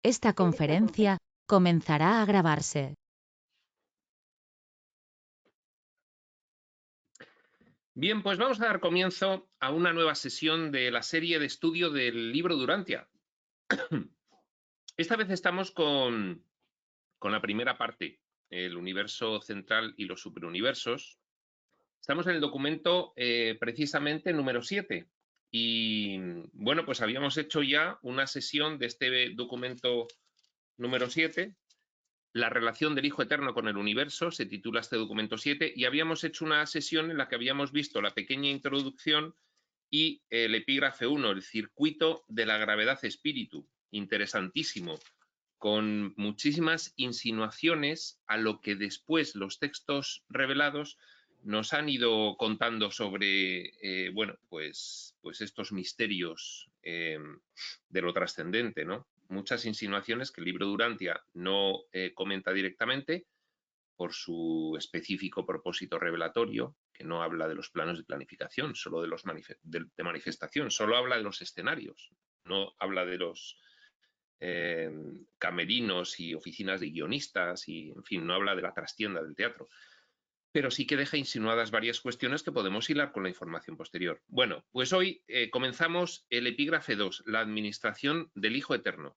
Esta conferencia comenzará a grabarse. Bien, pues vamos a dar comienzo a una nueva sesión de la serie de estudio del libro Durantia. Esta vez estamos con la primera parte, el universo central y los superuniversos. Estamos en el documento precisamente número 7. Y bueno, pues habíamos hecho ya una sesión de este documento número 7. La relación del Hijo Eterno con el universo, se titula este documento 7, y habíamos hecho una sesión en la que habíamos visto la pequeña introducción y el epígrafe 1, el circuito de la gravedad espíritu, interesantísimo, con muchísimas insinuaciones a lo que después los textos revelados nos han ido contando sobre, bueno, pues estos misterios de lo trascendente, ¿no? Muchas insinuaciones que el libro Durantia no comenta directamente por su específico propósito revelatorio, que no habla de los planos de planificación, solo de los de manifestación, solo habla de los escenarios, no habla de los camerinos y oficinas de guionistas y, en fin, no habla de la trastienda del teatro. Pero sí que deja insinuadas varias cuestiones que podemos hilar con la información posterior. Bueno, pues hoy comenzamos el epígrafe 2, la administración del Hijo Eterno.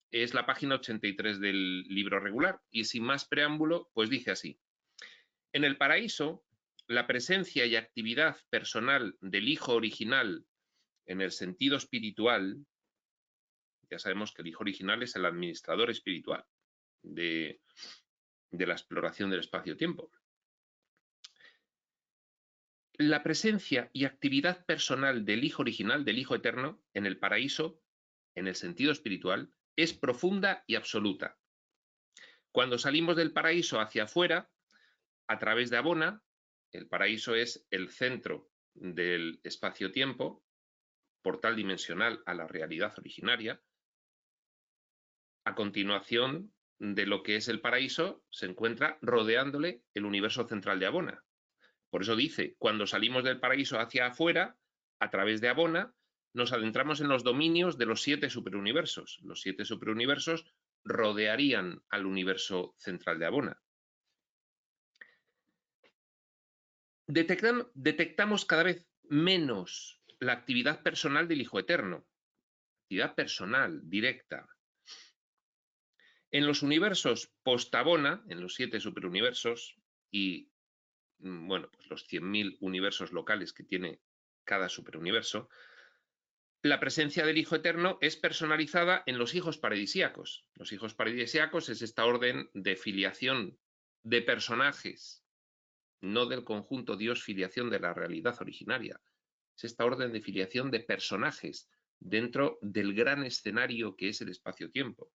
Es la página 83 del libro regular y sin más preámbulo, pues dice así. En el paraíso, la presencia y actividad personal del Hijo original en el sentido espiritual, ya sabemos que el Hijo original es el administrador espiritual de la exploración del espacio-tiempo. La presencia y actividad personal del Hijo original, del Hijo eterno, en el paraíso, en el sentido espiritual, es profunda y absoluta. Cuando salimos del paraíso hacia afuera, a través de Abona, el paraíso es el centro del espacio-tiempo, portal dimensional a la realidad originaria. A continuación de lo que es el paraíso, se encuentra rodeándole el universo central de Abona. Por eso dice, cuando salimos del paraíso hacia afuera, a través de Abona, nos adentramos en los dominios de los 7 superuniversos. Los 7 superuniversos rodearían al universo central de Abona. Detectamos cada vez menos la actividad personal del Hijo Eterno, actividad personal, directa. En los universos post-Abona, en los 7 superuniversos y, bueno, pues los 100.000 universos locales que tiene cada superuniverso, la presencia del Hijo Eterno es personalizada en los hijos paradisíacos. Los hijos paradisíacos es esta orden de filiación de personajes, no del conjunto Dios-filiación de la realidad originaria. Es esta orden de filiación de personajes dentro del gran escenario que es el espacio-tiempo.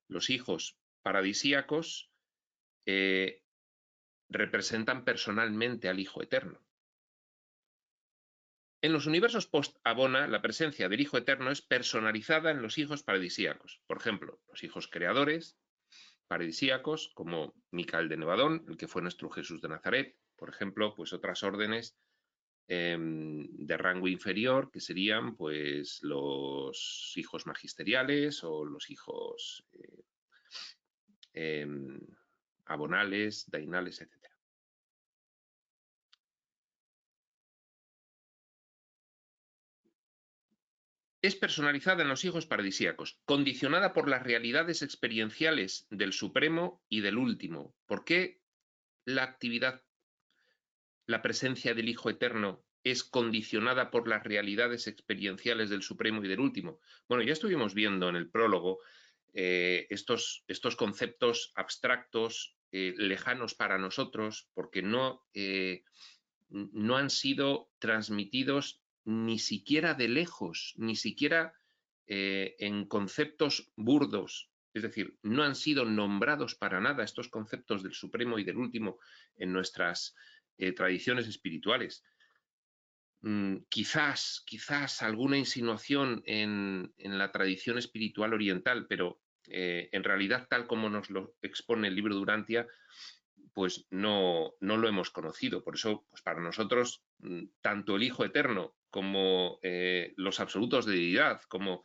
Los hijos paradisíacos representan personalmente al Hijo Eterno. En los universos post-Abona, la presencia del Hijo Eterno es personalizada en los hijos paradisíacos. Por ejemplo, los hijos creadores paradisíacos, como Micael de Nevadón, el que fue nuestro Jesús de Nazaret. Por ejemplo, pues otras órdenes de rango inferior, que serían pues los hijos magisteriales o los hijos abonales, dainales, etc. Es personalizada en los hijos paradisíacos, condicionada por las realidades experienciales del Supremo y del Último. ¿Por qué la actividad, la presencia del Hijo Eterno es condicionada por las realidades experienciales del Supremo y del Último? Bueno, ya estuvimos viendo en el prólogo estos conceptos abstractos, lejanos para nosotros, porque no han sido transmitidos ni siquiera de lejos, ni siquiera en conceptos burdos. Es decir, no han sido nombrados para nada estos conceptos del Supremo y del Último en nuestras tradiciones espirituales. Quizás alguna insinuación en la tradición espiritual oriental, pero en realidad, tal como nos lo expone el libro Durantia, pues no lo hemos conocido. Por eso, pues para nosotros, tanto el Hijo Eterno como los absolutos de deidad, como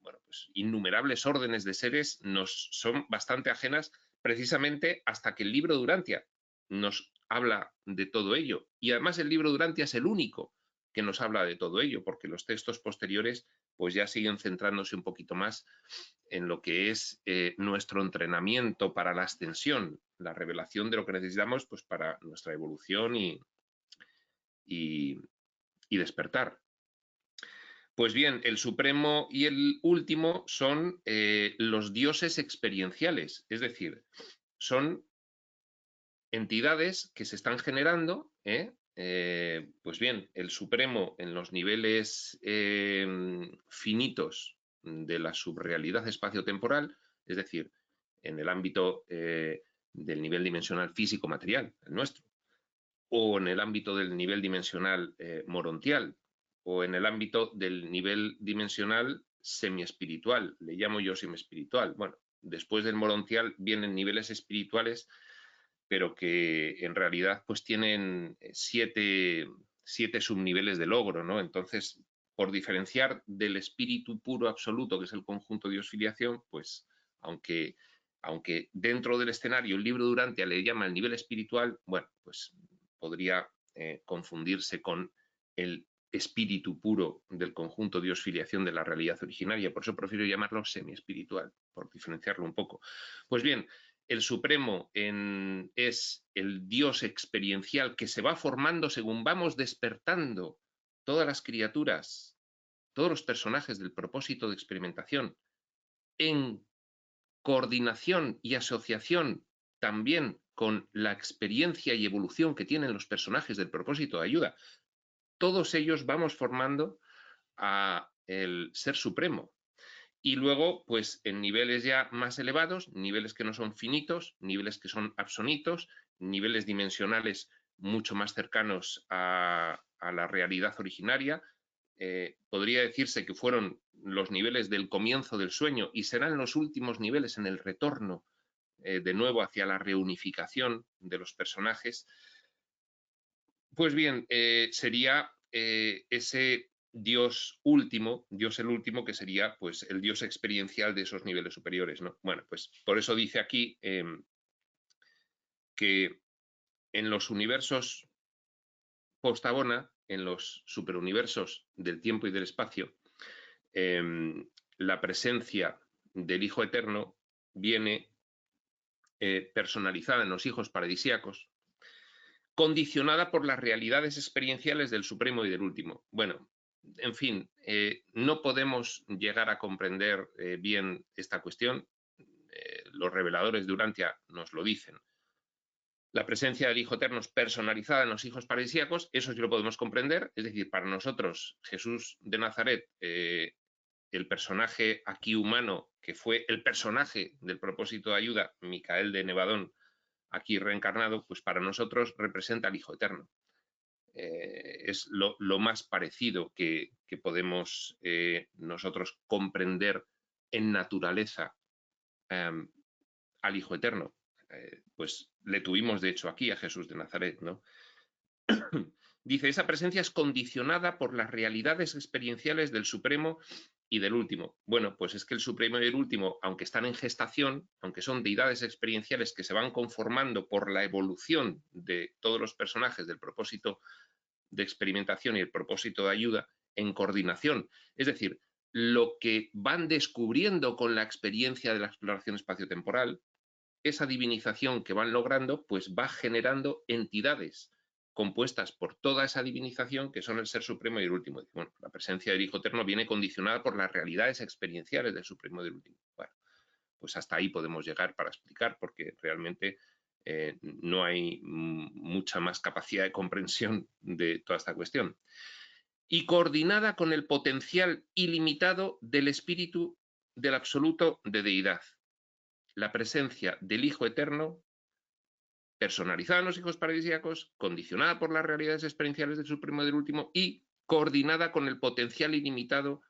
bueno, pues, innumerables órdenes de seres nos son bastante ajenas, precisamente hasta que el libro de Urantia nos habla de todo ello. Y además el libro de Urantia es el único que nos habla de todo ello, porque los textos posteriores pues ya siguen centrándose un poquito más en lo que es nuestro entrenamiento para la ascensión, la revelación de lo que necesitamos pues, para nuestra evolución y despertar. Pues bien, el supremo y el último son los dioses experienciales, es decir, son entidades que se están generando, pues bien, el supremo en los niveles finitos de la subrealidad espacio-temporal, es decir, en el ámbito del nivel dimensional físico-material, el nuestro, o en el ámbito del nivel dimensional morontial, o en el ámbito del nivel dimensional semiespiritual, le llamo yo semiespiritual. Bueno, después del morontial vienen niveles espirituales, pero que en realidad pues tienen siete subniveles de logro, ¿no? Entonces, por diferenciar del espíritu puro absoluto, que es el conjunto Dios-filiación, pues aunque dentro del escenario el libro de Urantia le llama el nivel espiritual, bueno, pues podría confundirse con el espíritu puro del conjunto Dios-filiación de la realidad originaria. Por eso prefiero llamarlo semi-espiritual, por diferenciarlo un poco. Pues bien, el Supremo es el Dios experiencial que se va formando según vamos despertando todas las criaturas, todos los personajes del propósito de experimentación, en coordinación y asociación también con la experiencia y evolución que tienen los personajes del propósito de ayuda. Todos ellos vamos formando a el Ser Supremo. Y luego, pues en niveles ya más elevados, niveles que no son finitos, niveles que son absonitos, niveles dimensionales mucho más cercanos a la realidad originaria. Podría decirse que fueron los niveles del comienzo del sueño y serán los últimos niveles en el retorno de nuevo hacia la reunificación de los personajes. Pues bien, sería ese Dios último, Dios el último, que sería pues el Dios experiencial de esos niveles superiores, ¿no? Bueno, pues por eso dice aquí que en los universos post-Abona, en los superuniversos del tiempo y del espacio, la presencia del Hijo Eterno viene personalizada en los hijos paradisíacos, condicionada por las realidades experienciales del Supremo y del Último. Bueno, en fin, no podemos llegar a comprender bien esta cuestión. Los reveladores de Urantia nos lo dicen. La presencia del Hijo Eterno es personalizada en los hijos paradisíacos, eso sí lo podemos comprender. Es decir, para nosotros, Jesús de Nazaret, el personaje aquí humano, que fue el personaje del propósito de ayuda, Micael de Nevadón, aquí reencarnado, pues para nosotros representa al Hijo Eterno. Es lo más parecido que podemos nosotros comprender en naturaleza al Hijo Eterno. Pues le tuvimos de hecho aquí a Jesús de Nazaret, ¿no? Dice, esa presencia es condicionada por las realidades experienciales del Supremo y del Último. Bueno, pues es que el Supremo y el Último, aunque están en gestación, aunque son deidades experienciales que se van conformando por la evolución de todos los personajes del propósito de experimentación y el propósito de ayuda, en coordinación. Es decir, lo que van descubriendo con la experiencia de la exploración espaciotemporal, esa divinización que van logrando, pues va generando entidades compuestas por toda esa divinización que son el Ser Supremo y el Último. Bueno, la presencia del Hijo Eterno viene condicionada por las realidades experienciales del Supremo y del Último. Bueno, pues hasta ahí podemos llegar para explicar, porque realmente no hay mucha más capacidad de comprensión de toda esta cuestión. Y coordinada con el potencial ilimitado del espíritu del absoluto de deidad. La presencia del Hijo Eterno, personalizada en los hijos paradisíacos, condicionada por las realidades experienciales del Supremo y del Último y coordinada con el potencial ilimitado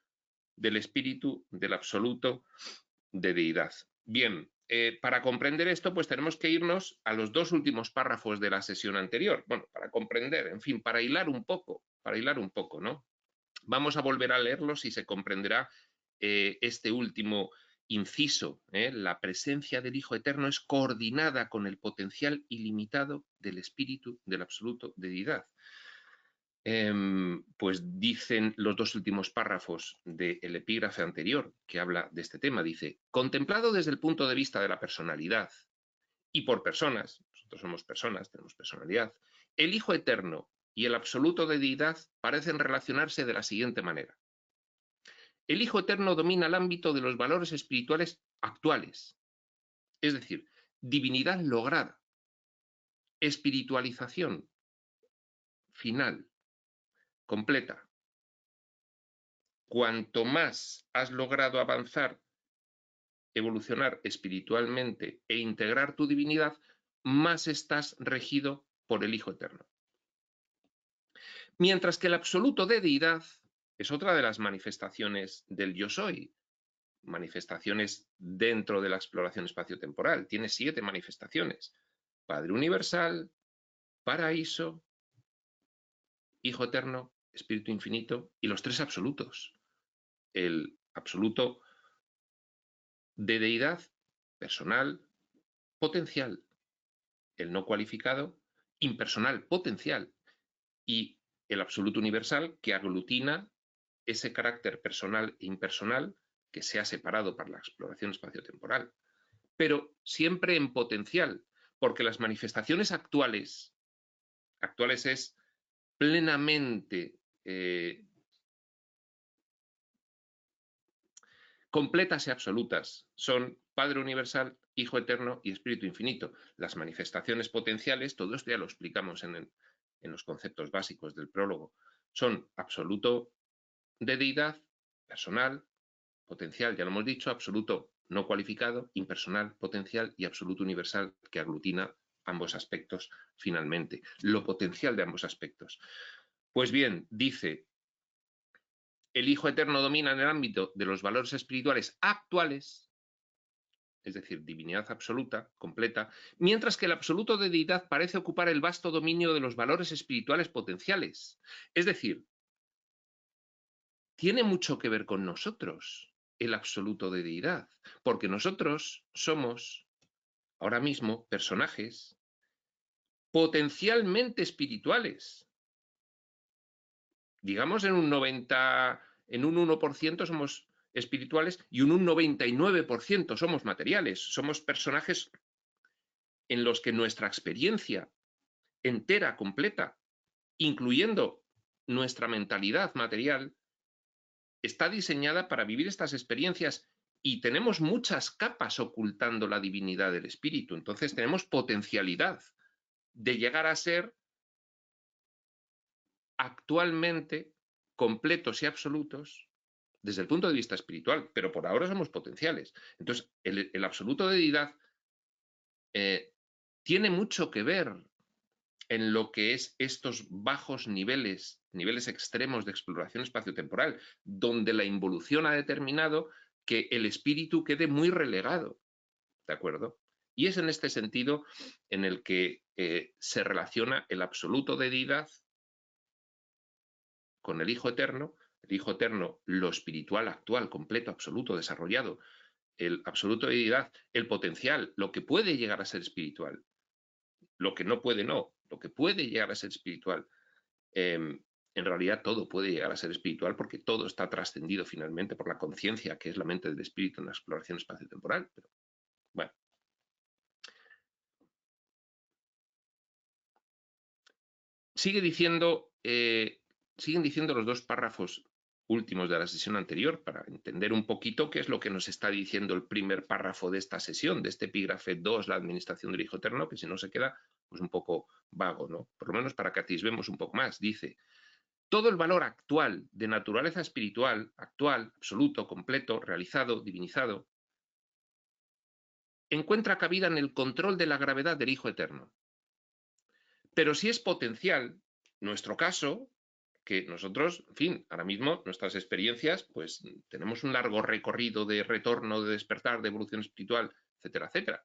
del espíritu del absoluto de deidad. Bien, para comprender esto, pues tenemos que irnos a los dos últimos párrafos de la sesión anterior. Bueno, para comprender, en fin, para hilar un poco, ¿no? Vamos a volver a leerlos y se comprenderá este último inciso, la presencia del Hijo Eterno es coordinada con el potencial ilimitado del Espíritu del Absoluto de Deidad. Pues dicen los dos últimos párrafos del epígrafe anterior que habla de este tema. Dice, contemplado desde el punto de vista de la personalidad y por personas, nosotros somos personas, tenemos personalidad, el Hijo Eterno y el Absoluto de Deidad parecen relacionarse de la siguiente manera. El Hijo Eterno domina el ámbito de los valores espirituales actuales, es decir, divinidad lograda, espiritualización final, completa. Cuanto más has logrado avanzar, evolucionar espiritualmente e integrar tu divinidad, más estás regido por el Hijo Eterno. Mientras que el absoluto de deidad es otra de las manifestaciones del yo soy, manifestaciones dentro de la exploración espaciotemporal. Tiene 7 manifestaciones. Padre universal, paraíso, Hijo Eterno, Espíritu Infinito y los 3 absolutos. El absoluto de deidad, personal, potencial. El no cualificado, impersonal, potencial. Y el absoluto universal, que aglutina ese carácter personal e impersonal que se ha separado para la exploración espaciotemporal. Pero siempre en potencial, porque las manifestaciones actuales es plenamente completas y absolutas. Son Padre Universal, Hijo Eterno y Espíritu Infinito. Las manifestaciones potenciales, todo esto ya lo explicamos en los conceptos básicos del prólogo, son absoluto de deidad, personal, potencial, ya lo hemos dicho, absoluto no cualificado, impersonal, potencial y absoluto universal, que aglutina ambos aspectos finalmente. Lo potencial de ambos aspectos. Pues bien, dice, el Hijo Eterno domina en el ámbito de los valores espirituales actuales, es decir, divinidad absoluta, completa, mientras que el absoluto de deidad parece ocupar el vasto dominio de los valores espirituales potenciales. Es decir, tiene mucho que ver con nosotros el absoluto de deidad, porque nosotros somos ahora mismo personajes potencialmente espirituales. Digamos en un 1% somos espirituales y un 99% somos materiales. Somos personajes en los que nuestra experiencia entera, completa, incluyendo nuestra mentalidad material, está diseñada para vivir estas experiencias y tenemos muchas capas ocultando la divinidad del espíritu. Entonces tenemos potencialidad de llegar a ser actualmente completos y absolutos desde el punto de vista espiritual, pero por ahora somos potenciales. Entonces el absoluto de deidad tiene mucho que ver en lo que es estos bajos niveles extremos de exploración espaciotemporal, donde la involución ha determinado que el espíritu quede muy relegado, ¿de acuerdo? Y es en este sentido en el que se relaciona el absoluto de deidad con el Hijo Eterno, lo espiritual actual, completo, absoluto, desarrollado, el absoluto de deidad, el potencial, lo que puede llegar a ser espiritual, lo que no puede no, lo que puede llegar a ser espiritual. En realidad todo puede llegar a ser espiritual porque todo está trascendido finalmente por la conciencia, que es la mente del espíritu en la exploración espaciotemporal. Pero bueno. Siguen diciendo los 2 párrafos últimos de la sesión anterior para entender un poquito qué es lo que nos está diciendo el primer párrafo de esta sesión, de este epígrafe 2, la administración del Hijo Eterno, que si no se queda pues un poco vago, ¿no? Por lo menos para que atisbemos un poco más. Dice, todo el valor actual de naturaleza espiritual, actual, absoluto, completo, realizado, divinizado, encuentra cabida en el control de la gravedad del Hijo Eterno. Pero si es potencial, nuestro caso, que nosotros, en fin, ahora mismo nuestras experiencias, pues tenemos un largo recorrido de retorno, de despertar, de evolución espiritual, etcétera, etcétera,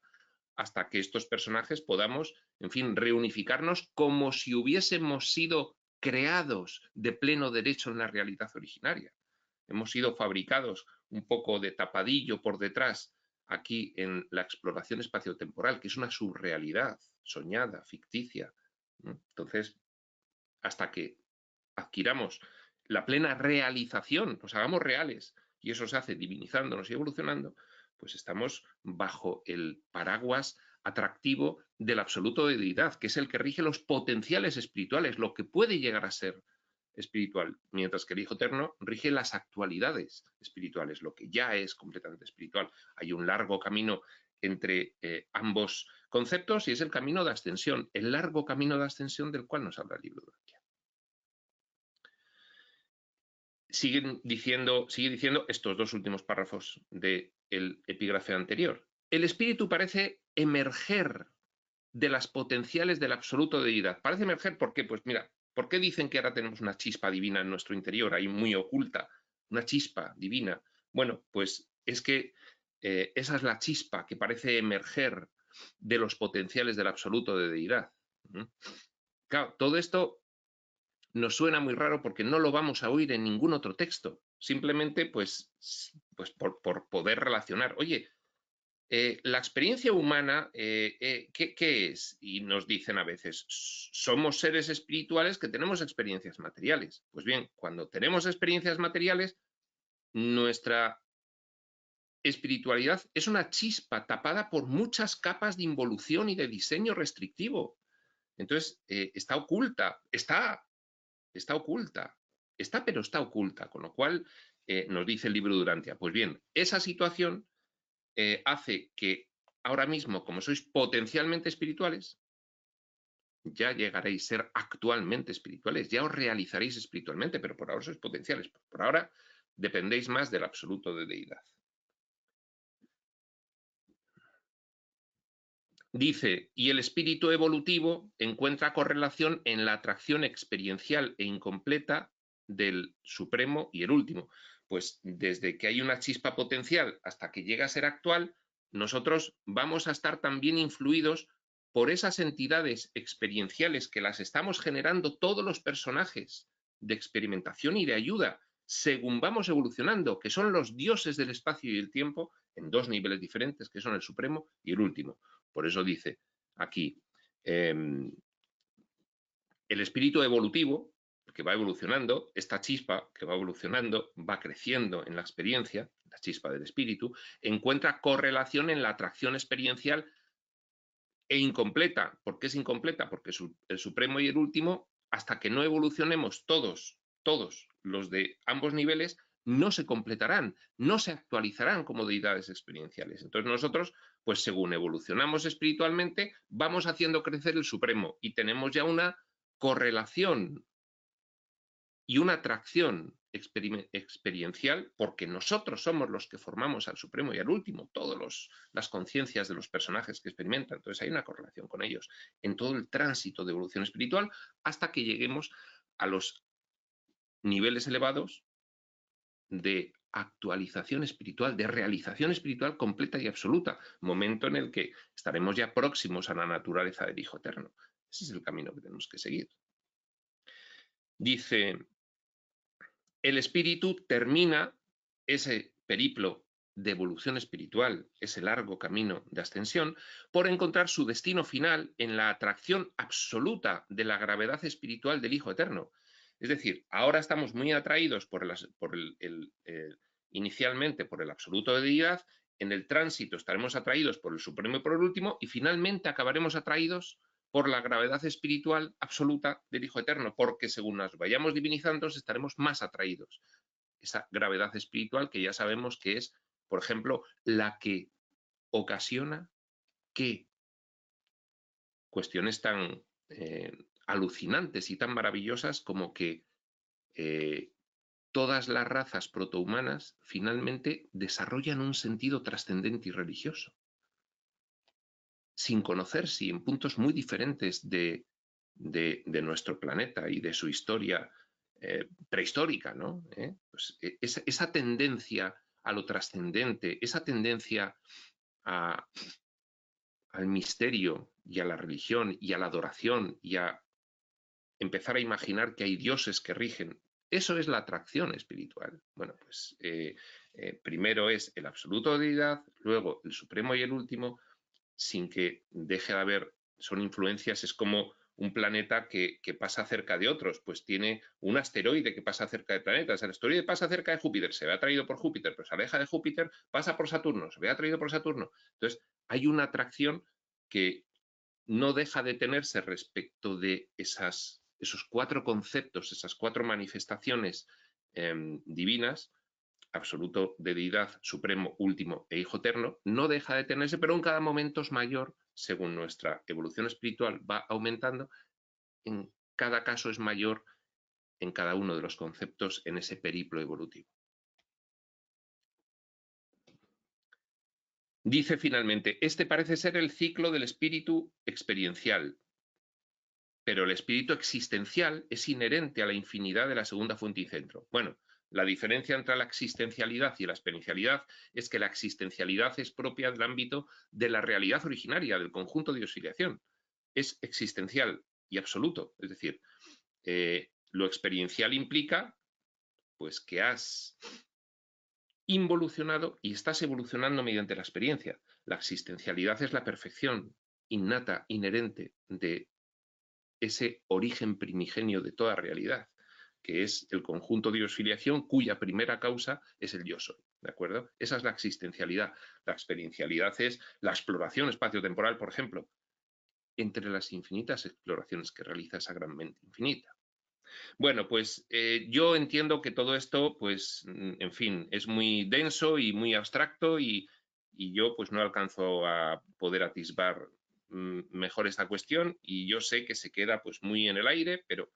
hasta que estos personajes podamos, en fin, reunificarnos como si hubiésemos sido creados de pleno derecho en la realidad originaria. Hemos sido fabricados un poco de tapadillo por detrás aquí en la exploración espaciotemporal, que es una subrealidad soñada, ficticia. Entonces, hasta que adquiramos la plena realización, nos hagamos reales, y eso se hace divinizándonos y evolucionando, pues estamos bajo el paraguas atractivo del absoluto de deidad, que es el que rige los potenciales espirituales, lo que puede llegar a ser espiritual, mientras que el Hijo Eterno rige las actualidades espirituales, lo que ya es completamente espiritual. Hay un largo camino entre ambos conceptos y es el camino de ascensión, el largo camino de ascensión del cual nos habla el libro de Urantia. Sigue diciendo estos dos últimos párrafos del epígrafe anterior. El espíritu parece emerger de las potenciales del absoluto de deidad. Parece emerger, ¿por qué? Pues mira, ¿por qué dicen que ahora tenemos una chispa divina en nuestro interior, ahí muy oculta, una chispa divina? Bueno, pues es que esa es la chispa que parece emerger de los potenciales del absoluto de deidad. Claro, todo esto nos suena muy raro porque no lo vamos a oír en ningún otro texto. Simplemente, pues por poder relacionar. Oye, la experiencia humana, ¿qué es? Y nos dicen a veces, somos seres espirituales que tenemos experiencias materiales. Pues bien, cuando tenemos experiencias materiales, nuestra espiritualidad es una chispa tapada por muchas capas de involución y de diseño restrictivo. Entonces, está oculta, pero está oculta, con lo cual nos dice el libro de Urantia. Pues bien, esa situación hace que ahora mismo, como sois potencialmente espirituales, ya llegaréis a ser actualmente espirituales, ya os realizaréis espiritualmente, pero por ahora sois potenciales. Por ahora dependéis más del absoluto de deidad. Dice, y el espíritu evolutivo encuentra correlación en la atracción experiencial e incompleta del supremo y el último. Pues desde que hay una chispa potencial hasta que llega a ser actual, nosotros vamos a estar también influidos por esas entidades experienciales que las estamos generando todos los personajes de experimentación y de ayuda, según vamos evolucionando, que son los dioses del espacio y el tiempo, en dos niveles diferentes, que son el supremo y el último. Por eso dice aquí, el espíritu evolutivo, que va evolucionando, esta chispa que va evolucionando, va creciendo en la experiencia, la chispa del espíritu, encuentra correlación en la atracción experiencial e incompleta. ¿Por qué es incompleta? Porque el supremo y el último, hasta que no evolucionemos todos los de ambos niveles, no se completarán, no se actualizarán como deidades experienciales. Entonces nosotros, pues según evolucionamos espiritualmente, vamos haciendo crecer el supremo y tenemos ya una correlación y una atracción experiencial, porque nosotros somos los que formamos al supremo y al último, todas las conciencias de los personajes que experimentan. Entonces hay una correlación con ellos en todo el tránsito de evolución espiritual hasta que lleguemos a los niveles elevados de actualización espiritual, de realización espiritual completa y absoluta, momento en el que estaremos ya próximos a la naturaleza del Hijo Eterno. Ese es el camino que tenemos que seguir. Dice, el espíritu termina ese periplo de evolución espiritual, ese largo camino de ascensión, por encontrar su destino final en la atracción absoluta de la gravedad espiritual del Hijo Eterno. Es decir, ahora estamos muy atraídos inicialmente por el absoluto de deidad, en el tránsito estaremos atraídos por el supremo y por el último, y finalmente acabaremos atraídos por la gravedad espiritual absoluta del Hijo Eterno, porque según nos vayamos divinizando estaremos más atraídos. Esa gravedad espiritual que ya sabemos que es, por ejemplo, la que ocasiona que cuestiones tan alucinantes y tan maravillosas como que todas las razas protohumanas finalmente desarrollan un sentido trascendente y religioso, sin conocerse y en puntos muy diferentes de nuestro planeta y de su historia prehistórica, ¿no? Pues esa tendencia a lo trascendente, esa tendencia al misterio y a la religión y a la adoración y a empezar a imaginar que hay dioses que rigen. Eso es la atracción espiritual. Bueno, pues Primero es el absoluto de deidad, luego el supremo y el último, sin que deje de haber, son influencias, es como un planeta que pasa cerca de otros, pues tiene un asteroide que pasa cerca de planetas, el asteroide pasa cerca de Júpiter, se ve atraído por Júpiter, pero se aleja de Júpiter, pasa por Saturno, se ve atraído por Saturno. Entonces, hay una atracción que no deja de tenerse respecto de esos 4 conceptos, esas 4 manifestaciones divinas, absoluto de deidad, supremo, último e hijo eterno, no deja de tenerse, pero en cada momento es mayor, según nuestra evolución espiritual va aumentando, en cada caso es mayor en cada uno de los conceptos en ese periplo evolutivo. Dice finalmente, este parece ser el ciclo del espíritu experiencial, pero el espíritu existencial es inherente a la infinidad de la segunda fuente y centro. Bueno, la diferencia entre la existencialidad y la experiencialidad es que la existencialidad es propia del ámbito de la realidad originaria, del conjunto de oscilación. Es existencial y absoluto. Es decir, lo experiencial implica pues, que has involucionado y estás evolucionando mediante la experiencia. La existencialidad es la perfección innata, inherente de ese origen primigenio de toda realidad, que es el conjunto de oscilación cuya primera causa es el yo soy, ¿de acuerdo? Esa es la existencialidad. La experiencialidad es la exploración espaciotemporal, por ejemplo, entre las infinitas exploraciones que realiza esa gran mente infinita. Bueno, pues yo entiendo que todo esto, pues, en fin, es muy denso y muy abstracto y yo pues no alcanzo a poder atisbar mejor esta cuestión y yo sé que se queda pues muy en el aire, pero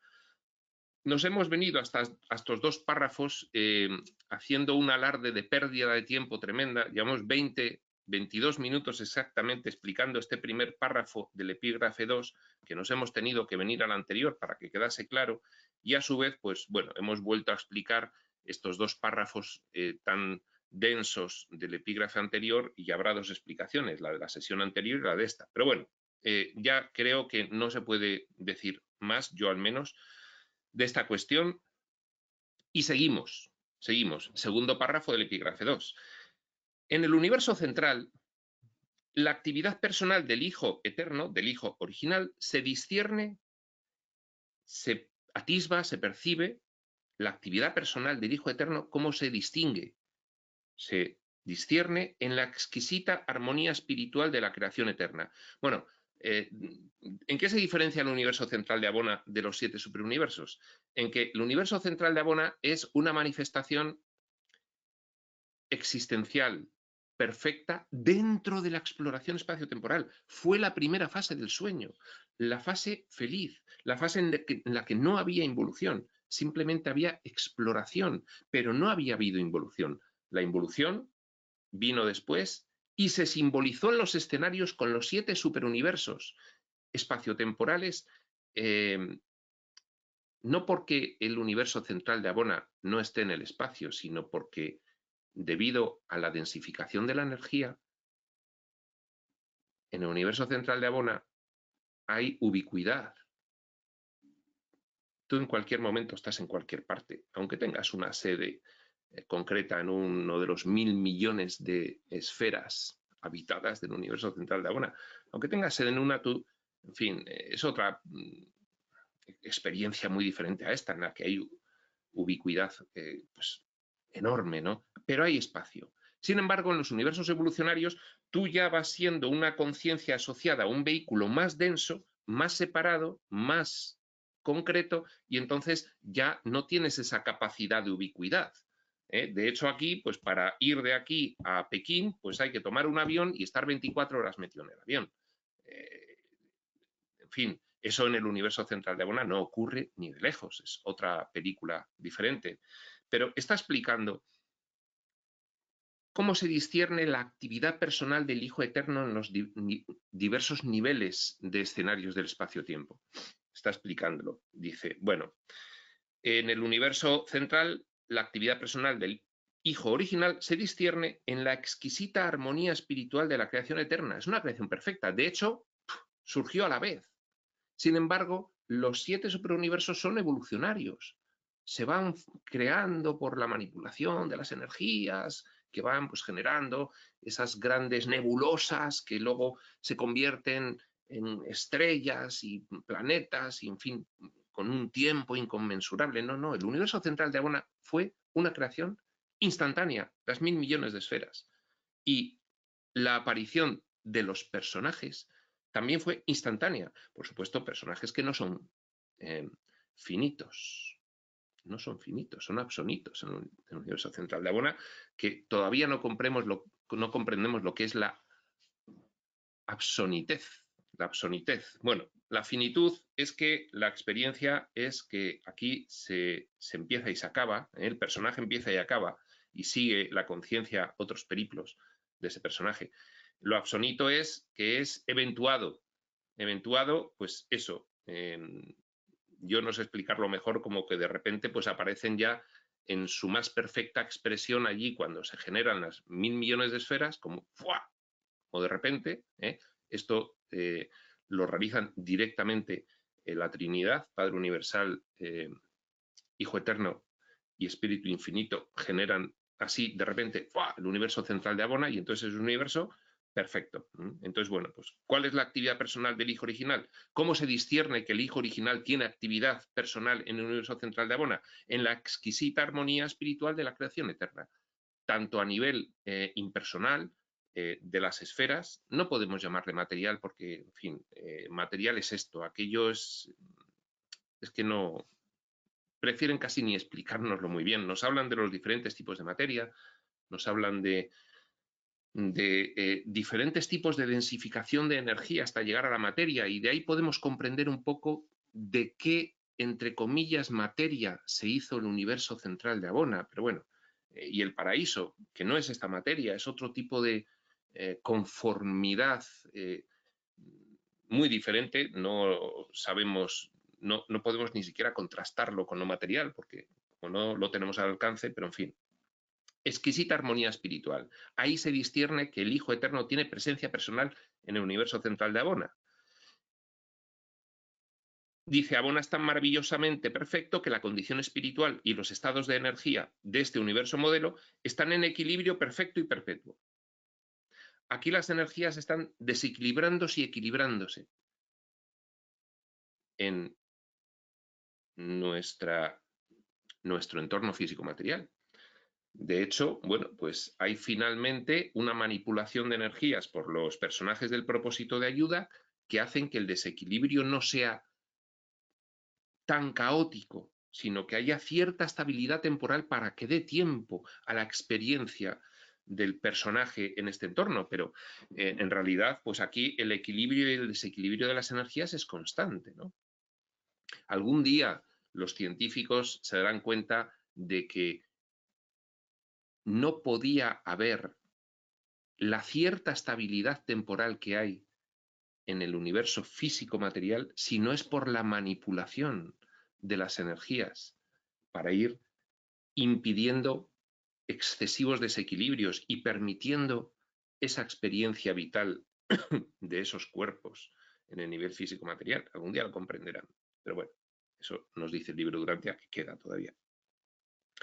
nos hemos venido hasta estos 2 párrafos haciendo un alarde de pérdida de tiempo tremenda. Llevamos 22 minutos exactamente explicando este primer párrafo del epígrafe 2, que nos hemos tenido que venir al anterior para que quedase claro, y a su vez, pues bueno, hemos vuelto a explicar estos 2 párrafos tan densos del epígrafe anterior y habrá 2 explicaciones, la de la sesión anterior y la de esta. Pero bueno, ya creo que no se puede decir más, yo al menos, de esta cuestión y seguimos. Segundo párrafo del epígrafe 2. En el universo central, la actividad personal del Hijo eterno, del Hijo original, se discierne, se atisba, se percibe. La actividad personal del Hijo eterno, ¿cómo se distingue? Se discierne en la exquisita armonía espiritual de la creación eterna. Bueno, ¿en qué se diferencia el universo central de Abona de los 7 superuniversos? En que el universo central de Abona es una manifestación existencial perfecta dentro de la exploración espaciotemporal. Fue la primera fase del sueño, la fase feliz, la fase en la que no había involución, simplemente había exploración, pero no había habido involución. La involución vino después y se simbolizó en los escenarios con los 7 superuniversos espaciotemporales, no porque el universo central de Abona no esté en el espacio, sino porque debido a la densificación de la energía, en el universo central de Abona hay ubicuidad. Tú en cualquier momento estás en cualquier parte, aunque tengas una sede concreta en uno de los 1000 millones de esferas habitadas del universo central de Abona. Aunque tengas sede en una, tú, en fin, es otra experiencia muy diferente a esta, en la que hay ubicuidad pues, enorme, ¿no? Pero hay espacio. Sin embargo, en los universos evolucionarios, tú ya vas siendo una conciencia asociada a un vehículo más denso, más separado, más concreto, y entonces ya no tienes esa capacidad de ubicuidad. De hecho, aquí, pues para ir de aquí a Pekín, pues hay que tomar un avión y estar 24 horas metido en el avión. En fin, eso en el universo central de Abona no ocurre ni de lejos, es otra película diferente. Pero está explicando cómo se discierne la actividad personal del Hijo Eterno en los diversos niveles de escenarios del espacio-tiempo. Está explicándolo. Dice, bueno, en el universo central, la actividad personal del Hijo original se discierne en la exquisita armonía espiritual de la creación eterna. Es una creación perfecta. De hecho, surgió a la vez. Sin embargo, los 7 superuniversos son evolucionarios. se van creando por la manipulación de las energías que van pues generando esas grandes nebulosas que luego se convierten en estrellas y planetas y en fin, con un tiempo inconmensurable. No, no, el universo central de Abona fue una creación instantánea, las 1000 millones de esferas. Y la aparición de los personajes también fue instantánea. Por supuesto, personajes que no son finitos. No son finitos, son absonitos en el universo central de Abona, que todavía no comprendemos lo que es la absonitez. La absonitez. Bueno, la finitud es que la experiencia es que aquí se empieza y se acaba, el personaje empieza y acaba, y sigue la conciencia otros periplos de ese personaje. Lo absonito es que es eventuado. Eventuado, pues eso, yo no sé explicarlo mejor, como que de repente pues aparecen ya en su más perfecta expresión allí cuando se generan las 1000 millones de esferas, como ¡fua! O de repente, esto lo realizan directamente la Trinidad, Padre Universal, Hijo Eterno y Espíritu Infinito, generan así de repente ¡fua! El universo central de Abona, y entonces es un universo perfecto. Entonces, bueno, pues, ¿cuál es la actividad personal del Hijo original? ¿Cómo se discierne que el Hijo original tiene actividad personal en el universo central de Abona? En la exquisita armonía espiritual de la creación eterna, tanto a nivel impersonal, de las esferas. No podemos llamarle material porque, en fin, material es esto, aquello es que no, prefieren casi ni explicárnoslo muy bien. Nos hablan de los diferentes tipos de materia, nos hablan de diferentes tipos de densificación de energía hasta llegar a la materia, y de ahí podemos comprender un poco de qué, entre comillas, materia se hizo el universo central de Abona. Pero bueno, y el paraíso, que no es esta materia, es otro tipo de conformidad muy diferente. No sabemos, no podemos ni siquiera contrastarlo con lo material, porque no lo tenemos al alcance, pero en fin. Exquisita armonía espiritual. Ahí se discierne que el Hijo Eterno tiene presencia personal en el universo central de Abona. Dice, Abona es tan maravillosamente perfecto que la condición espiritual y los estados de energía de este universo modelo están en equilibrio perfecto y perpetuo. Aquí las energías están desequilibrándose y equilibrándose en nuestro entorno físico-material. De hecho, bueno, pues hay finalmente una manipulación de energías por los personajes del propósito de ayuda que hacen que el desequilibrio no sea tan caótico, sino que haya cierta estabilidad temporal para que dé tiempo a la experiencia del personaje en este entorno. Pero en realidad, pues aquí el equilibrio y el desequilibrio de las energías es constante, ¿no? Algún día los científicos se darán cuenta de que no podía haber la cierta estabilidad temporal que hay en el universo físico-material si no es por la manipulación de las energías para ir impidiendo excesivos desequilibrios y permitiendo esa experiencia vital de esos cuerpos en el nivel físico-material. Algún día lo comprenderán, pero bueno, eso nos dice el libro Durantia, que queda todavía.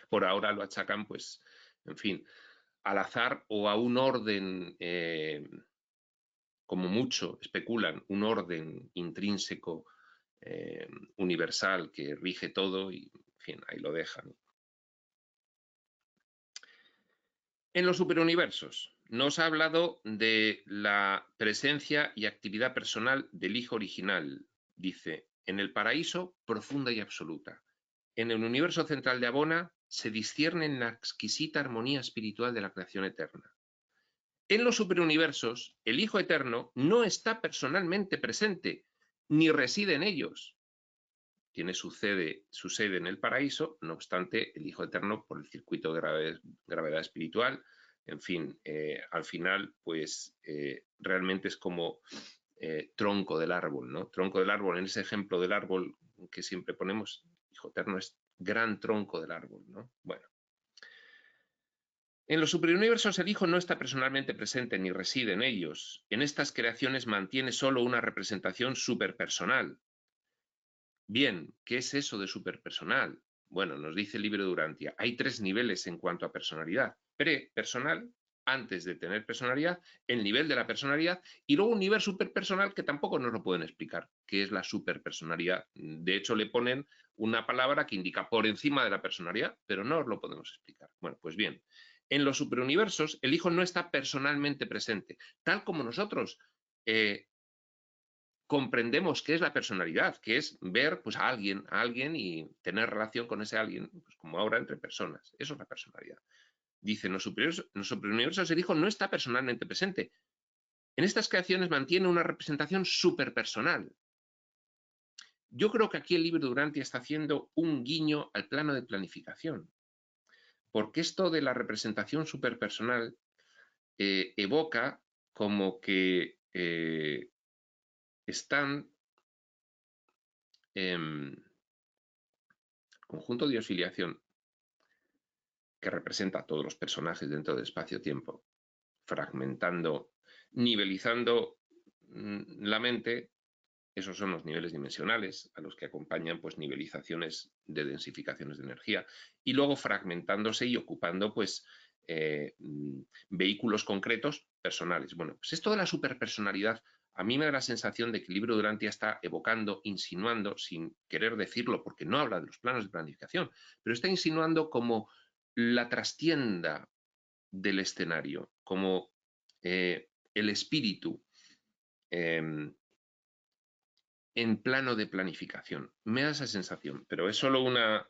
Por ahora lo achacan, pues, en fin, al azar o a un orden, como mucho especulan, un orden intrínseco universal que rige todo, y en fin, ahí lo dejan. En los superuniversos nos ha hablado de la presencia y actividad personal del Hijo original. Dice, en el paraíso, profunda y absoluta. En el universo central de Abona se discierne en la exquisita armonía espiritual de la creación eterna. En los superuniversos, el Hijo Eterno no está personalmente presente, ni reside en ellos. Tiene su sede en el paraíso, no obstante, el Hijo Eterno, por el circuito de gravedad espiritual, en fin, al final, pues realmente es como tronco del árbol, ¿no? Tronco del árbol, en ese ejemplo del árbol que siempre ponemos, Hijo Eterno es gran tronco del árbol, ¿no? Bueno. En los superuniversos el Hijo no está personalmente presente ni reside en ellos. En estas creaciones mantiene solo una representación superpersonal. Bien, ¿qué es eso de superpersonal? Bueno, nos dice el libro de Durantia, hay 3 niveles en cuanto a personalidad. Prepersonal, antes de tener personalidad, el nivel de la personalidad y luego un nivel superpersonal que tampoco nos lo pueden explicar, que es la superpersonalidad. De hecho, le ponen una palabra que indica por encima de la personalidad, pero no os lo podemos explicar. Bueno, pues bien, en los superuniversos el hijo no está personalmente presente, tal como nosotros comprendemos qué es la personalidad, que es ver pues, a alguien y tener relación con ese alguien, pues, como ahora entre personas. Eso es la personalidad. Dice, en los superuniversos el hijo no está personalmente presente. En estas creaciones mantiene una representación superpersonal. Yo creo que aquí el libro de Durantia está haciendo un guiño al plano de planificación, porque esto de la representación superpersonal evoca como que están conjunto de oscilación que representa a todos los personajes dentro del espacio-tiempo, fragmentando, nivelizando la mente. Esos son los niveles dimensionales a los que acompañan pues, nivelizaciones de densificaciones de energía y luego fragmentándose y ocupando pues, vehículos concretos personales. Bueno, pues esto de la superpersonalidad a mí me da la sensación de que el libro de Durantia está evocando, insinuando, sin querer decirlo porque no habla de los planos de planificación, pero está insinuando como la trastienda del escenario, como el espíritu en plano de planificación. Me da esa sensación, pero es solo una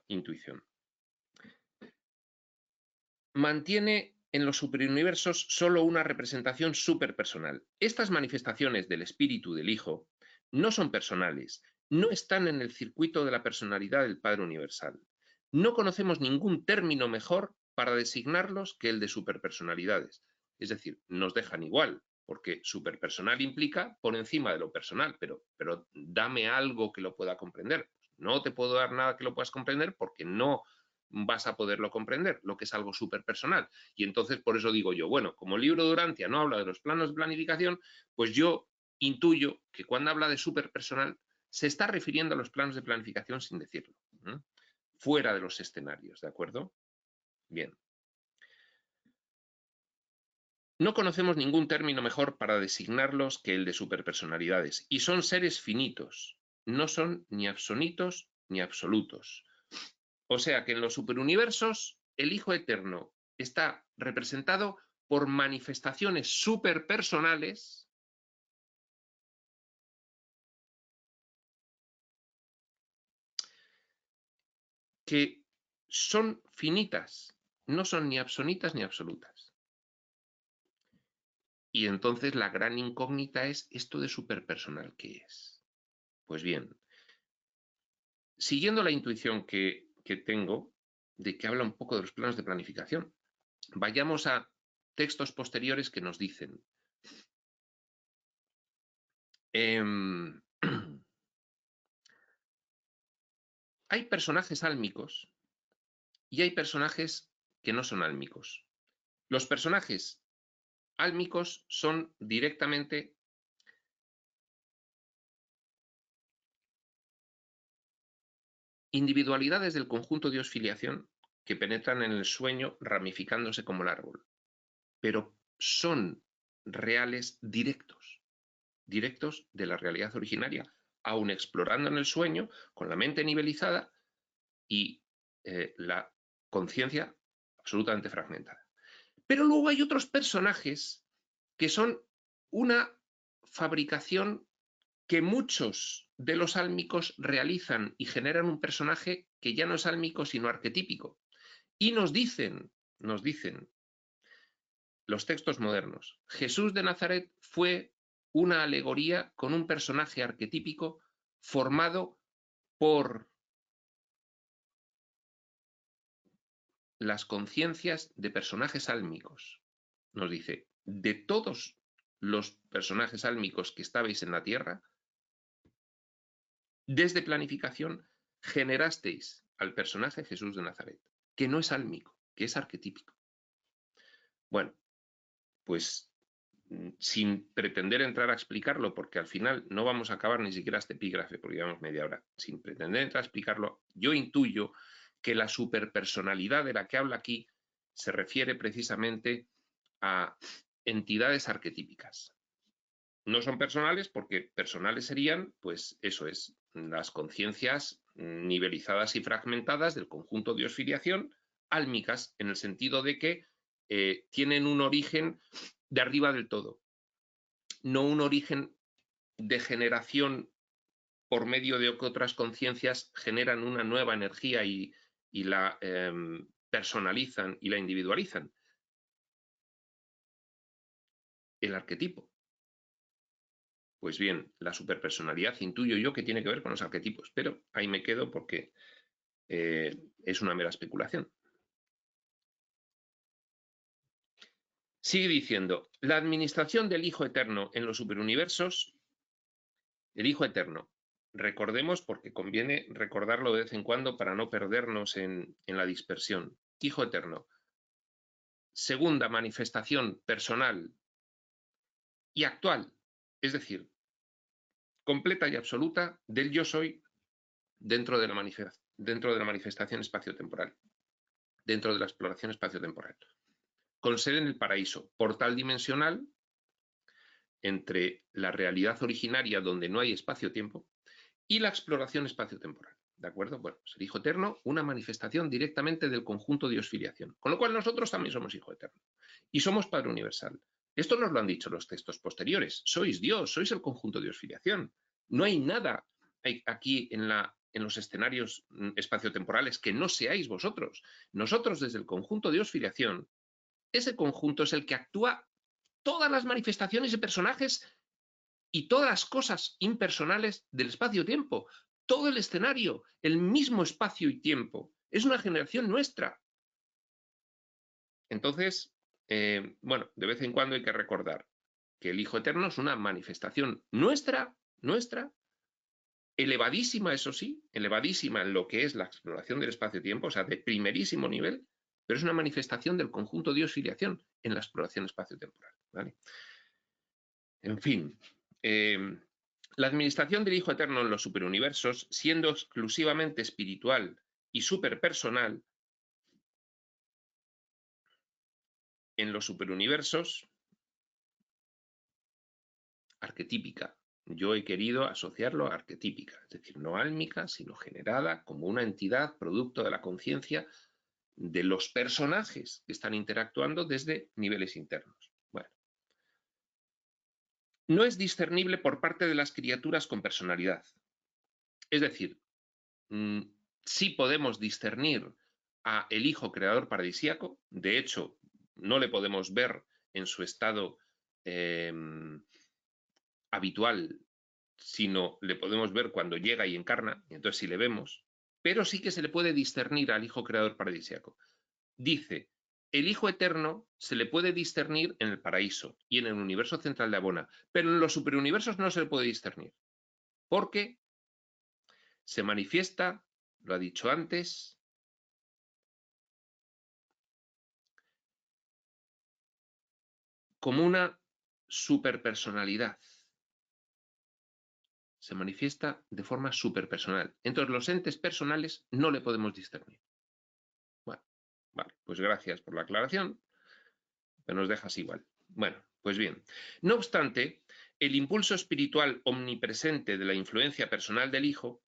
intuición. Mantiene en los superuniversos solo una representación superpersonal. Estas manifestaciones del espíritu del Hijo no son personales, no están en el circuito de la personalidad del Padre Universal. No conocemos ningún término mejor para designarlos que el de superpersonalidades. Es decir, nos dejan igual, porque superpersonal implica por encima de lo personal, pero dame algo que lo pueda comprender. No te puedo dar nada que lo puedas comprender porque no vas a poderlo comprender, lo que es algo súper personal. Y entonces, por eso digo yo, bueno, como el libro de Durantia no habla de los planos de planificación, pues yo intuyo que cuando habla de súper personal se está refiriendo a los planos de planificación sin decirlo, fuera de los escenarios, ¿de acuerdo? Bien. No conocemos ningún término mejor para designarlos que el de superpersonalidades, y son seres finitos, no son ni absonitos ni absolutos. O sea que en los superuniversos el Hijo Eterno está representado por manifestaciones superpersonales que son finitas, no son ni absonitas ni absolutas. Y entonces la gran incógnita es esto de superpersonal, ¿qué es? Pues bien, siguiendo la intuición que tengo de que habla un poco de los planos de planificación, vayamos a textos posteriores que nos dicen hay personajes álmicos y hay personajes que no son álmicos. Los personajes álmicos son directamente individualidades del conjunto de osfiliación que penetran en el sueño ramificándose como el árbol, pero son reales directos de la realidad originaria, aun explorando en el sueño con la mente nivelizada y la conciencia absolutamente fragmentada. Pero luego hay otros personajes que son una fabricación que muchos de los álmicos realizan y generan un personaje que ya no es álmico sino arquetípico. Y nos dicen los textos modernos, Jesús de Nazaret fue una alegoría con un personaje arquetípico formado por las conciencias de personajes álmicos. Nos dice, de todos los personajes álmicos que estabais en la tierra, desde planificación generasteis al personaje Jesús de Nazaret, que no es álmico, que es arquetípico. Bueno, pues sin pretender entrar a explicarlo, porque al final no vamos a acabar ni siquiera este epígrafe, porque llevamos media hora, sin pretender entrar a explicarlo, yo intuyo que la superpersonalidad de la que habla aquí se refiere precisamente a entidades arquetípicas. No son personales porque personales serían, pues eso es, las conciencias nivelizadas y fragmentadas del conjunto de Dios-filiación, álmicas, en el sentido de que tienen un origen de arriba del todo, no un origen de generación por medio de que otras conciencias generan una nueva energía y la personalizan y la individualizan. El arquetipo. Pues bien, la superpersonalidad intuyo yo que tiene que ver con los arquetipos, pero ahí me quedo porque es una mera especulación. Sigue diciendo, la administración del Hijo Eterno en los superuniversos, el Hijo Eterno, recordemos porque conviene recordarlo de vez en cuando para no perdernos en la dispersión. Hijo Eterno, segunda manifestación personal y actual, es decir, completa y absoluta del yo soy dentro de la manifestación espaciotemporal, dentro de la exploración espaciotemporal. Con sede en el paraíso, portal dimensional entre la realidad originaria donde no hay espacio-tiempo y la exploración espaciotemporal. ¿De acuerdo? Bueno, pues el Hijo Eterno, una manifestación directamente del conjunto Dios-filiación. Con lo cual nosotros también somos Hijo Eterno. Y somos Padre Universal. Esto nos lo han dicho los textos posteriores. Sois Dios, sois el conjunto Dios-filiación. No hay nada aquí en los escenarios espaciotemporales que no seáis vosotros. Nosotros desde el conjunto Dios-filiación, ese conjunto es el que actúa todas las manifestaciones de personajes y todas las cosas impersonales del espacio-tiempo. Todo el escenario, el mismo espacio y tiempo. Es una generación nuestra. Entonces, bueno, de vez en cuando hay que recordar que el Hijo Eterno es una manifestación nuestra, elevadísima, eso sí, elevadísima en lo que es la exploración del espacio-tiempo, o sea, de primerísimo nivel, pero es una manifestación del conjunto Dios-filiación en la exploración espacio-temporal, ¿vale? En fin, la administración del Hijo Eterno en los superuniversos, siendo exclusivamente espiritual y superpersonal, en los superuniversos, arquetípica. Yo he querido asociarlo a arquetípica, es decir, no álmica, sino generada como una entidad producto de la conciencia de los personajes que están interactuando desde niveles internos. Bueno, no es discernible por parte de las criaturas con personalidad. Es decir, sí podemos discernir a el Hijo Creador paradisíaco, de hecho, no le podemos ver en su estado habitual, sino le podemos ver cuando llega y encarna, y entonces sí le vemos, pero sí que se le puede discernir al Hijo Creador paradisíaco. Dice, el Hijo Eterno se le puede discernir en el paraíso y en el universo central de Abona, pero en los superuniversos no se le puede discernir, porque se manifiesta, lo ha dicho antes, como una superpersonalidad. Se manifiesta de forma superpersonal. Entonces los entes personales no le podemos discernir. Bueno, vale, pues gracias por la aclaración, pero nos dejas igual. Bueno, pues bien. No obstante, el impulso espiritual omnipresente de la influencia personal del Hijo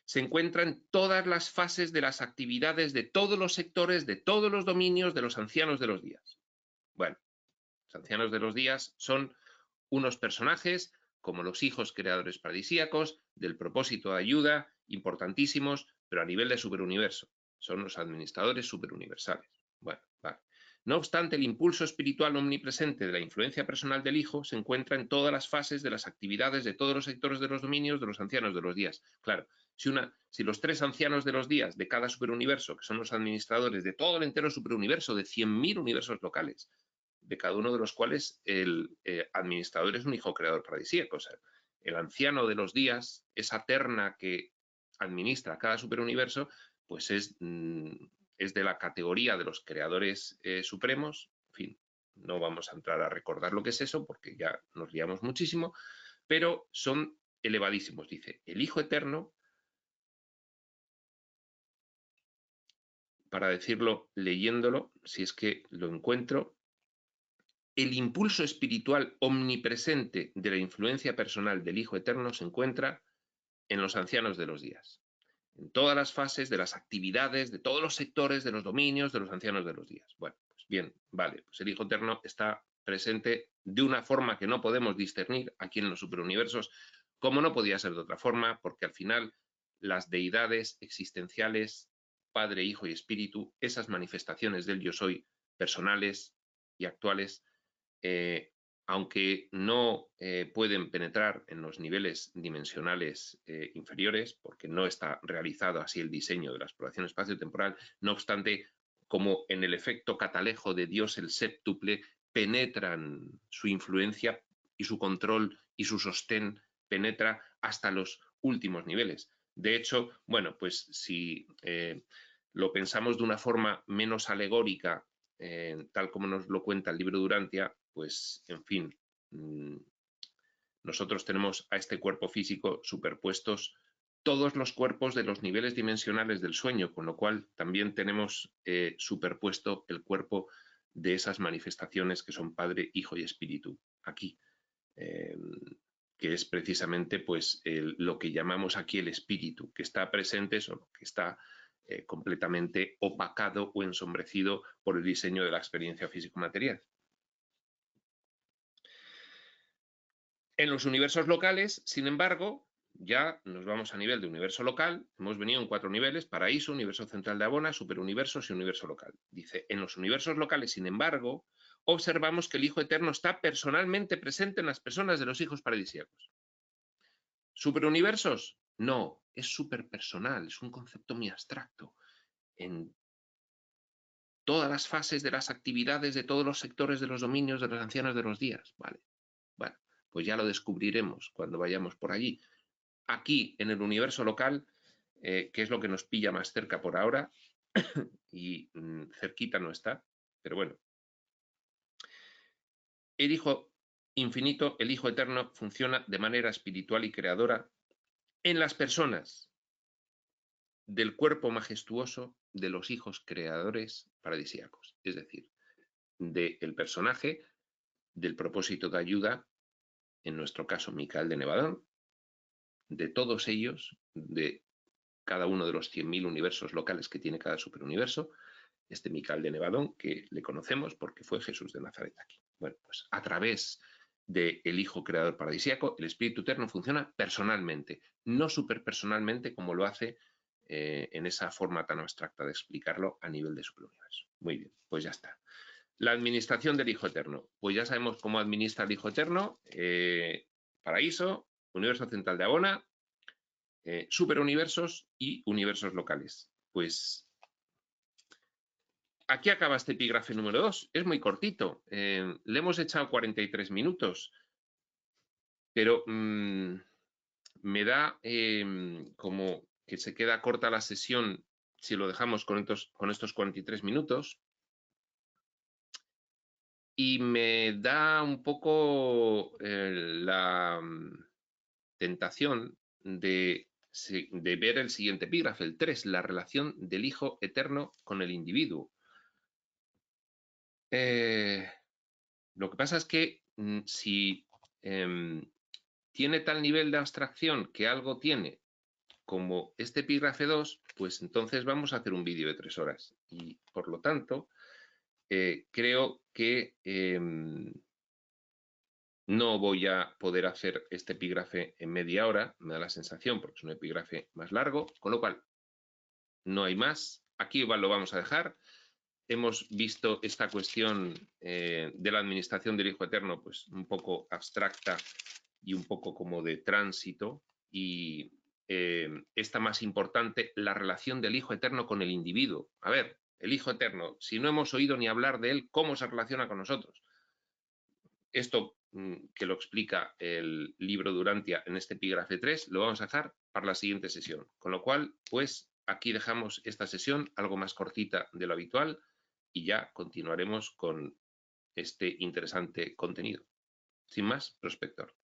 se encuentra en todas las fases de las actividades de todos los sectores, de todos los dominios de los ancianos de los días. Bueno, los ancianos de los días son unos personajes como los hijos creadores paradisíacos, del propósito de ayuda, importantísimos, pero a nivel de superuniverso. Son los administradores superuniversales. Bueno, vale. No obstante, el impulso espiritual omnipresente de la influencia personal del Hijo se encuentra en todas las fases de las actividades de todos los sectores de los dominios de los ancianos de los días. Claro, si los tres ancianos de los días de cada superuniverso, que son los administradores de todo el entero superuniverso, de 100.000 universos locales, de cada uno de los cuales el administrador es un hijo creador paradisíaco. O sea, el anciano de los días, esa terna que administra cada superuniverso, pues es de la categoría de los creadores supremos, en fin, No vamos a entrar a recordar lo que es eso porque ya nos liamos muchísimo, pero son elevadísimos. Dice, el Hijo Eterno, para decirlo leyéndolo, si es que lo encuentro, el impulso espiritual omnipresente de la influencia personal del Hijo Eterno se encuentra en los ancianos de los días, en todas las fases de las actividades, de todos los sectores, de los dominios, de los ancianos de los días. Bueno, pues bien, vale, pues el Hijo Eterno está presente de una forma que no podemos discernir aquí en los superuniversos, como no podía ser de otra forma, porque al final las deidades existenciales, Padre, Hijo y Espíritu, esas manifestaciones del yo soy personales y actuales, aunque no pueden penetrar en los niveles dimensionales inferiores, porque no está realizado así el diseño de la exploración espacio-temporal, no obstante, como en el efecto catalejo de Dios el séptuple, penetran su influencia y su control y su sostén penetra hasta los últimos niveles. De hecho, bueno, pues si lo pensamos de una forma menos alegórica, tal como nos lo cuenta el libro Durantia, pues, en fin, nosotros tenemos a este cuerpo físico superpuestos todos los cuerpos de los niveles dimensionales del sueño, con lo cual también tenemos superpuesto el cuerpo de esas manifestaciones que son Padre, Hijo y Espíritu, aquí, que es precisamente pues, lo que llamamos aquí el espíritu, que está presente, solo que está completamente opacado o ensombrecido por el diseño de la experiencia físico-material. En los universos locales, sin embargo, ya nos vamos a nivel de universo local, hemos venido en 4 niveles, paraíso, universo central de Abona, superuniversos y universo local. Dice, en los universos locales, sin embargo, observamos que el Hijo Eterno está personalmente presente en las personas de los hijos paradisíacos. ¿Superuniversos? No, es superpersonal, es un concepto muy abstracto. En todas las fases de las actividades de todos los sectores de los dominios de los ancianos de los días. Vale, bueno, pues ya lo descubriremos cuando vayamos por allí. Aquí, en el universo local, que es lo que nos pilla más cerca por ahora, y cerquita no está, pero bueno. El Hijo infinito, el Hijo eterno, funciona de manera espiritual y creadora en las personas del cuerpo majestuoso de los hijos creadores paradisíacos, es decir, del personaje del propósito de ayuda, en nuestro caso Micael de Nevadón, de todos ellos, de cada uno de los 100.000 universos locales que tiene cada superuniverso, este Micael de Nevadón, que le conocemos porque fue Jesús de Nazaret aquí. Bueno, pues a través del Hijo Creador Paradisíaco, el Espíritu Eterno funciona personalmente, no superpersonalmente como lo hace en esa forma tan abstracta de explicarlo a nivel de superuniverso. Muy bien, pues ya está. La administración del Hijo Eterno. Pues ya sabemos cómo administra el Hijo Eterno. Paraíso, Universo Central de Abona, superuniversos y universos locales. Pues aquí acaba este epígrafe número 2. Es muy cortito. Le hemos echado 43 minutos. Pero me da como que se queda corta la sesión si lo dejamos con estos 43 minutos. Y me da un poco la tentación de ver el siguiente epígrafe, el 3, la relación del Hijo Eterno con el individuo. Lo que pasa es que si tiene tal nivel de abstracción que algo tiene como este epígrafe 2, pues entonces vamos a hacer un vídeo de 3 horas. Y por lo tanto, creo que no voy a poder hacer este epígrafe en media hora, me da la sensación, porque es un epígrafe más largo, con lo cual no hay más. Aquí lo vamos a dejar. Hemos visto esta cuestión de la administración del Hijo Eterno, pues un poco abstracta y un poco como de tránsito, y esta más importante, la relación del Hijo Eterno con el individuo. A ver, el Hijo Eterno, si no hemos oído ni hablar de él, ¿cómo se relaciona con nosotros? Esto que lo explica el libro Durantia en este epígrafe 3, lo vamos a dejar para la siguiente sesión. Con lo cual, pues aquí dejamos esta sesión, algo más cortita de lo habitual, y ya continuaremos con este interesante contenido. Sin más, prospector.